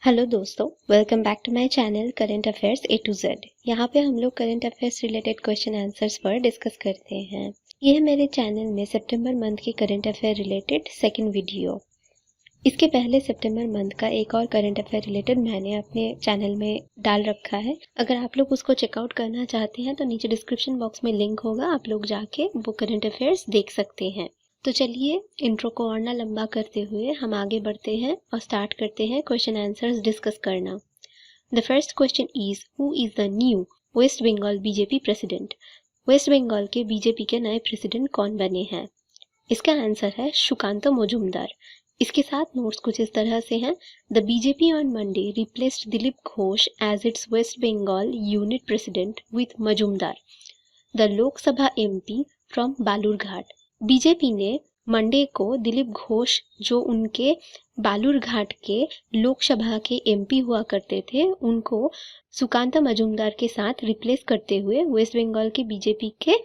Hello दोस्तों, welcome back to my channel current affairs A to Z. यहाँ पे हम लोग current affairs related question answers पर डिस्कस करते हैं। ये है मेरे चैनल में सितंबर मंथ के current affair related second video. इसके पहले सितंबर मंथ का एक और करंट अफेयर रिलेटेड मैंने अपने चैनल में डाल रखा है। अगर आप लोग उसको चेकआउट करना चाहते हैं तो नीचे डिस्क्रिप्शन बॉक्स में लिंक होगा, आप लोग जाके वो करंट अफेयर्स देख सकते हैं। तो चलिए इंट्रो को और ना लंबा करते हुए हम आगे बढ़ते हैं और स्टार्ट करते हैं क्वेश्चन आंसर्स डिस्कस करना। The first question is who is the new West Bengal BJP president. West Bengal के बीजेपी के नए प्रेसिडेंट कौन बने हैं? इसका आंसर है सुकांत मजुमदार। इसके साथ नोट्स कुछ इस तरह से हैं। The BJP on Monday replaced Dilip Ghosh as its West Bengal unit president with Majumdar, the Lok Sabha MP from Balurghat. BJP ने मंडे को दिलीप घोष, जो उनके बालूरघाट के लोकसभा के एमपी हुआ करते थे, उनको सुकांत मजुमदार के साथ रिप्लेस करते हुए वेस्ट बंगाल के बीजेपी के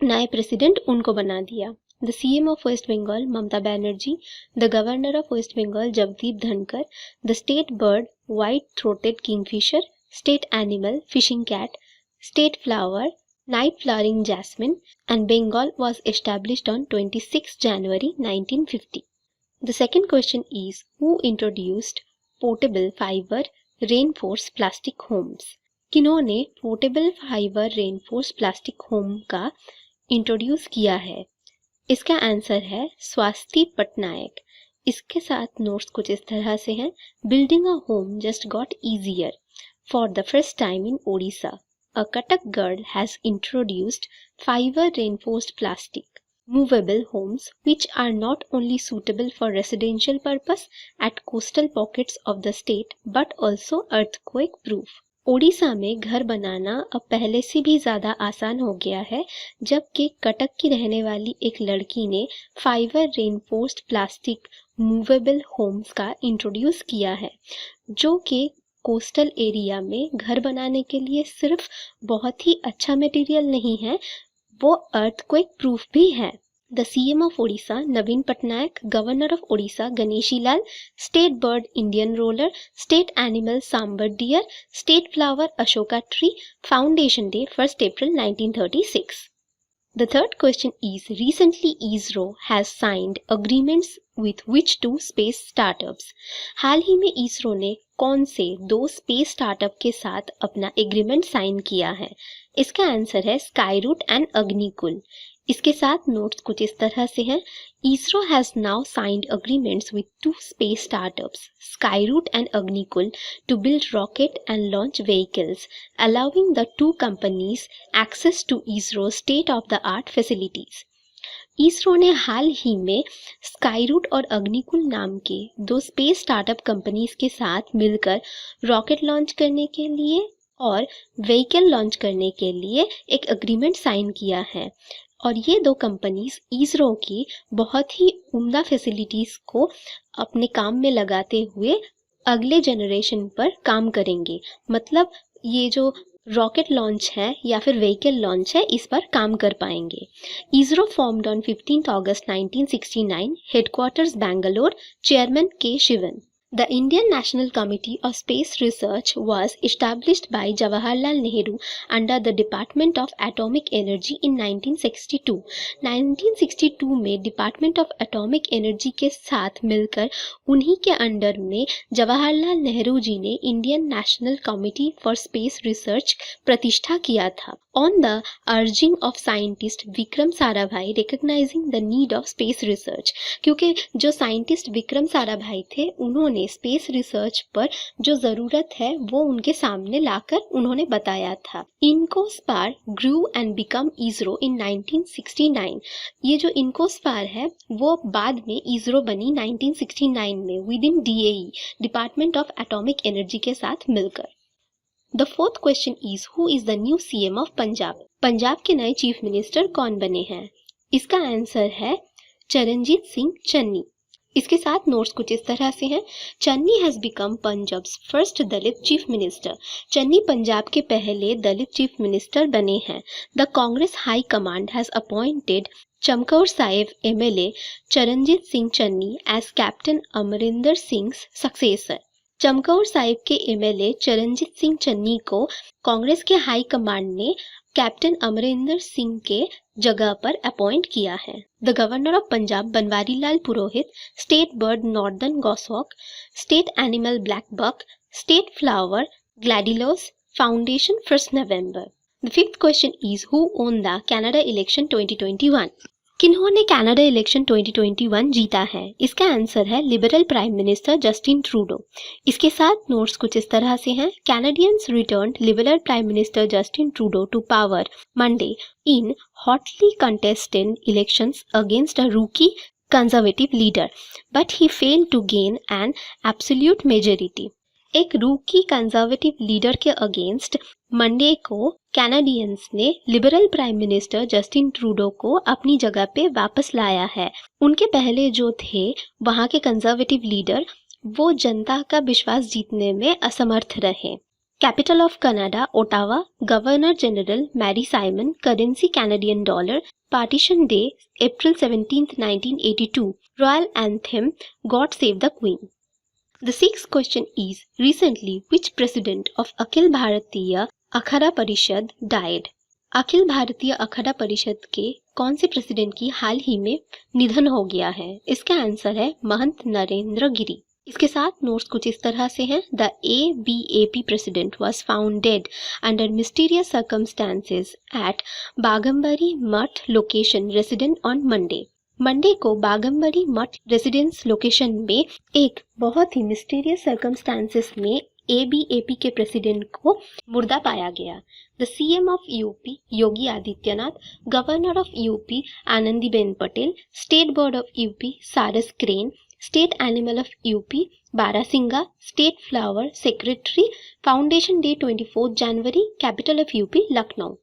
नए प्रेसिडेंट उनको बना दिया। The CM of West Bengal Mamata Banerjee, the governor of West Bengal Jagdeep Dhankhar, the state bird white throated kingfisher, state animal fishing cat, state flower night flowering jasmine, and Bengal was established on 26 January 1950. The second question is who introduced portable fiber reinforced plastic homes? किन्होंने portable fibre reinforce plastic home का introduce किया है? इसका answer है स्वाति पटनायक। इसके साथ notes कुछ इस तरह से हैं। Building a home just got easier for the first time in Odisha. A Cuttack girl has introduced fiber reinforced plastic movable homes which are not only suitable for residential purpose at coastal pockets of the state but also earthquake proof. Odisha में घर बनाना अब पहले से भी ज़्यादा आसान हो गया है, जबकि कटक की रहने वाली एक लड़की ने fibre reinforced plastic movable homes का इंट्रोड्यूस किया है, जो कि कोस्टल एरिया में घर बनाने के लिए सिर्फ बहुत ही अच्छा मटेरियल नहीं है, वो अर्थक्वेक प्रूफ भी है। The CM of Odisha Naveen Patnaik, governor of Odisha Ganeshi Lal, state bird Indian roller, state animal sambar deer, state flower Ashoka tree, foundation day 1 April 1936. The third question is recently ISRO has signed agreements with which two space startups? हाल ही में इसरो ने कौन से दो space startup के साथ अपना agreement sign किया है? इसका आंसर है स्काईरूट एंड अग्निकुल। इसके साथ नोट्स कुछ इस तरह से हैं। ISRO has now signed agreements with to space startups, Skyroot and Agnikul, to build rocket and launch vehicles, allowing the two companies access to ISRO's state-of-the-art facilities. ISRO ने हाल ही में स्काईरूट और अग्निकुल नाम के दो स्पेस स्टार्टअप कंपनीज के साथ मिलकर रॉकेट लॉन्च करने के लिए और व्हीकल लॉन्च करने के लिए एक एग्रीमेंट साइन किया है, और ये दो कंपनीज इसरो की बहुत ही उम्दा फैसिलिटीज को अपने काम में लगाते हुए अगले जनरेशन पर काम करेंगे। मतलब ये जो रॉकेट लॉन्च है या फिर व्हीकल लॉन्च है, इस पर काम कर पाएंगे। ISRO formed on 15 August 1969, headquarters Bangalore, chairman के Sivan. The Indian National Committee of Space Research was established by Jawaharlal Nehru under the Department of Atomic Energy in 1962. 1962 में Department of Atomic Energy के साथ मिलकर उन्हीं के अंडर में जवाहरलाल नेहरू जी ने Indian National Committee for Space Research प्रतिष्ठा किया था। On the urging of scientist Vikram Sarabhai, recognizing the need of space research, क्योंकि जो साइंटिस्ट विक्रम साराभाई थे, उन्होंने स्पेस रिसर्च पर जो ज़रूरत है वो उनके सामने लाकर उन्होंने बताया था। INCOSPAR Guru and become ISRO इन 1969। ये जो इनकोस्पार है वो बाद में इसरो बनी 1969 में with in DAE, department of atomic energy के साथ मिलकर। The fourth question is who is the new CM of Punjab? Punjab के नए चीफ मिनिस्टर कौन बने हैं? इसका आंसर है चरणजीत सिंह चन्नी। इसके साथ नोट्स कुछ इस तरह से हैं। Channi has become Punjab's first Dalit chief minister. Channi Punjab के पहले दलित चीफ मिनिस्टर बने हैं। The Congress high command has appointed Chamkaur Sahib MLA Charanjit Singh Channi as captain Amarinder Singh successor. Chamkaur Sahib के एमएलए चरणजीत सिंह चन्नी को कांग्रेस के हाई कमांड ने कैप्टन अमरिंदर सिंह के जगह पर अपॉइंट किया है। The governor of Punjab Banwari Lal Purohit, state bird northern गॉसहॉक, state animal black buck, state flower gladiolus foundation 1 November. The fifth question is who won the Canada election 2021? किन्होंने कनाडा इलेक्शन 2021 जीता है? इसका आंसर है liberal prime minister Justin Trudeau. इसके साथ notes कुछ इस तरह से हैं। Canadians returned liberal prime minister Justin Trudeau to power Monday in hotly contested elections against a rookie conservative leader, but he failed to gain an absolute majority. एक rookie conservative leader के against Monday को Canadians ने liberal prime minister Justin Trudeau को अपनी जगह पे वापस लाया है। उनके पहले जो थे वहाँ के कंजर्वेटिव लीडर, वो जनता का विश्वास जीतने में असमर्थ रहे। Capital of Canada Ottawa, governor general Mary Simon, currency Canadian dollar, partition day April 17, 1982, royal anthem God save the queen. The sixth question is, recently which president of Akhil Bharatiya Akhara परिषद died? अखिल भारतीय अखाड़ा परिषद के कौन से प्रेसिडेंट की हाल ही में निधन हो गया है? इसका आंसर है महंत नरेंद्र गिरी। इसके साथ नोट्स कुछ इस तरह से हैं। The ABAP president was found dead under mysterious circumstances at Baghambari Math location resident on Monday. Monday को बागम्बरी मठ रेसिडेंस लोकेशन में एक बहुत ही मिस्टीरियस सर्कमस्टांसेस में ABAP के प्रेसिडेंट को मुर्दा पाया गया। The CM of UP Yogi Adityanath, governor of UP Anandiben Patel, state board of UP sarus crane, state animal of UP barasingha, state flower secretary, foundation day 24 January, capital of UP Lucknow.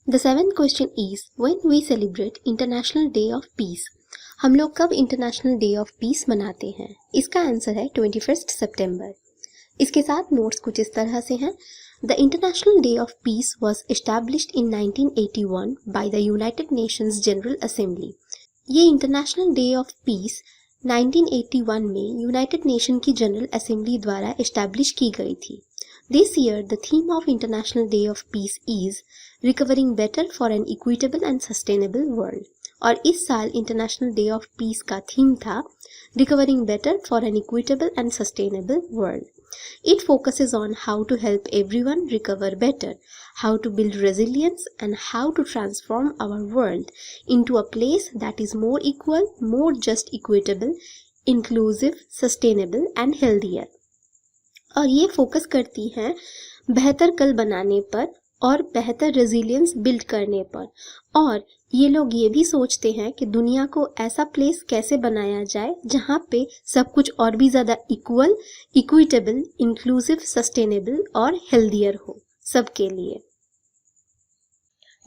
The seventh question is when we celebrate International Day of Peace? हम लोग कब International Day of Peace मनाते हैं? इसका answer है 21 September। इसके साथ notes कुछ इस तरह से हैं। The International Day of Peace was established in 1981 by the United Nations General Assembly. ये International Day of Peace 1981 में यूनाइटेड नेशन की जनरल असेंबली द्वारा एस्टैब्लिश की गई थी। This year, the theme of International Day of Peace is Recovering Better for an Equitable and Sustainable World. और इस साल International Day of Peace का थीम था Recovering Better for an Equitable and Sustainable World. It focuses on how to help everyone recover better, how to build resilience, and how to transform our world into a place that is more equal, more just, equitable, inclusive, sustainable, and healthier. और ये focus करती हैं बेहतर कल बनाने पर और बेहतर रेजिलियंस बिल्ड करने पर। और ये लोग ये भी सोचते हैं कि दुनिया को ऐसा प्लेस कैसे बनाया जाए जहाँ पे सब कुछ और भी ज़्यादा इक्वल, इक्विटेबल, इंक्लूसिव, सस्टेनेबल और हेल्दियर हो सबके लिए।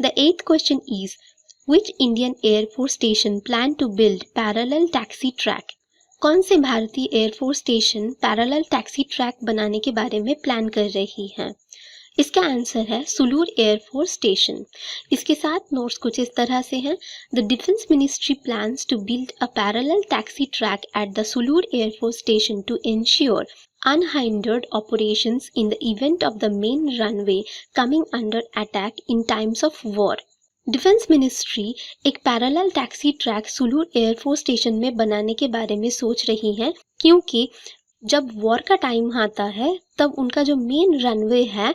The eighth question is, which Indian Air Force station plan to build parallel taxi track? कौन से भारतीय air force station parallel taxi track बनाने के बारे में प्लान कर रही हैं? इसका आंसर है सुलूर एयरफोर्स स्टेशन। इसके साथ नोट्स कुछ इस तरह से हैं। The defence ministry plans to build a parallel taxi track at the Sulur air force station to ensure unhindered operations in the event of the main runway coming under attack in times of war. Defence ministry एक parallel taxi track Sulur air force station में बनाने के बारे में सोच रही है, क्योंकि जब वॉर का टाइम आता है तब उनका जो मेन रनवे है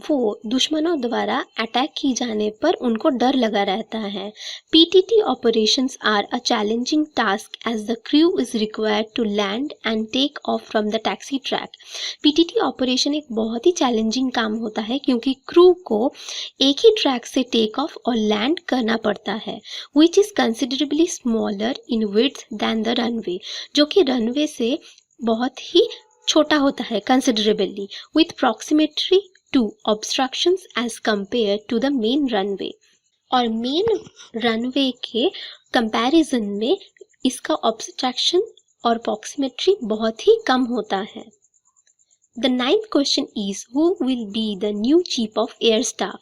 वो दुश्मनों द्वारा अटैक की जाने पर उनको डर लगा रहता है। PTT operations are a challenging task as the crew is required to land and take off from the taxi track. PTT operation एक बहुत ही चैलेंजिंग काम होता है क्योंकि क्रू को एक ही ट्रैक से टेक ऑफ और लैंड करना पड़ता है, which is considerably smaller in width than the runway, जो कि रनवे से बहुत ही छोटा होता है considerably, with proximity to obstructions as compared to the main runway. और मेन रनवे के कंपैरिजन में इसका ऑब्स्ट्रक्शन और प्रॉक्सिमिटी बहुत ही कम होता है। The ninth question is who will be the new chief of air staff?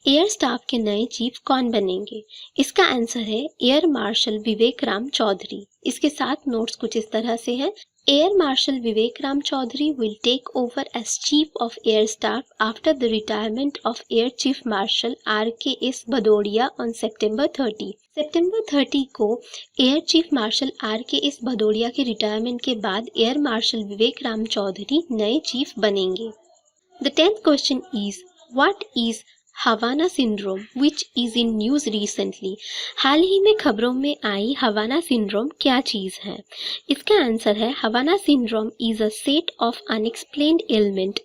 Air staff के नए चीफ कौन बनेंगे? इसका आंसर है एयर मार्शल विवेक राम चौधरी। इसके साथ नोट्स कुछ इस तरह से हैं। Air Marshal Vivek Ram Chaudhary will take over as Chief of Air Staff after the retirement of Air Chief Marshal R.K.S. Bhadodia on September 30. September 30 को एयर चीफ मार्शल R.K.S. भदौड़िया के retirement के बाद air marshal Vivek Ram Chaudhari नए chief बनेंगे। The 10th question is, what is Havana syndrome which is in news recently. हाल ही में खबरों में आई हवाना सिंड्रोम क्या चीज है। इसका आंसर है Havana syndrome is a set of unexplained element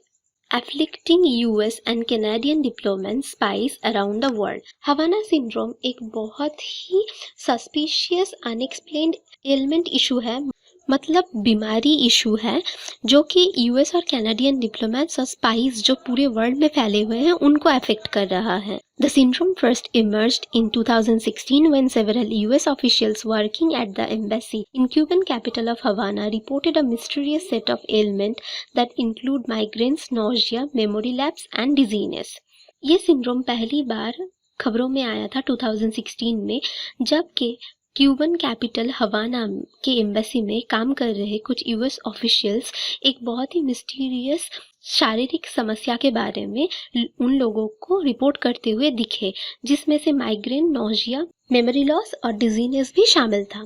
afflicting US and Canadian diplomats spies around the world। Havana syndrome एक बहुत ही सस्पिशियस अनएक्सप्लेन्ड एलिमेंट इशू है, मतलब बीमारी इशू है जो कि यूएस और कैनेडियन डिप्लोमेट्स और स्पाइस जो पूरे वर्ल्ड में फैले हुए हैं उनको अफेक्ट कर रहा है। The syndrome first emerged in 2016 when several US officials working at the embassy in Cuban capital of Havana reported a mysterious set of ailments that include migraines, nausea, memory lapse and dizziness। ये syndrome पहली बार खबरों में आया था 2016 में, जबकि Cuban capital हवाना के embassy में काम कर रहे कुछ यूएस ऑफिशियल्स एक बहुत ही मिस्टीरियस शारीरिक समस्या के बारे में उन लोगों को रिपोर्ट करते हुए दिखे, जिसमें से माइग्रेन, नोजिया, मेमोरी लॉस और डिजीनेस भी शामिल था।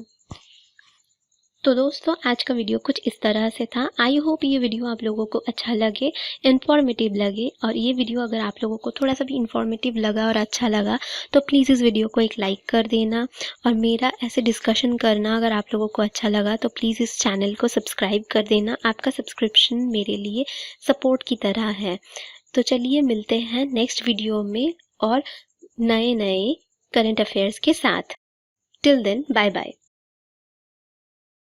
तो दोस्तों आज का वीडियो कुछ इस तरह से था। आई होप ये वीडियो आप लोगों को अच्छा लगे, इन्फॉर्मेटिव लगे, और ये वीडियो अगर आप लोगों को थोड़ा सा भी इन्फॉर्मेटिव लगा और अच्छा लगा तो प्लीज़ इस वीडियो को एक लाइक कर देना, और मेरा ऐसे डिस्कशन करना अगर आप लोगों को अच्छा लगा तो प्लीज़ इस चैनल को सब्सक्राइब कर देना। आपका सब्सक्रिप्शन मेरे लिए सपोर्ट की तरह है। तो चलिए मिलते हैं नेक्स्ट वीडियो में और नए नए करंट अफेयर्स के साथ। Till then bye bye.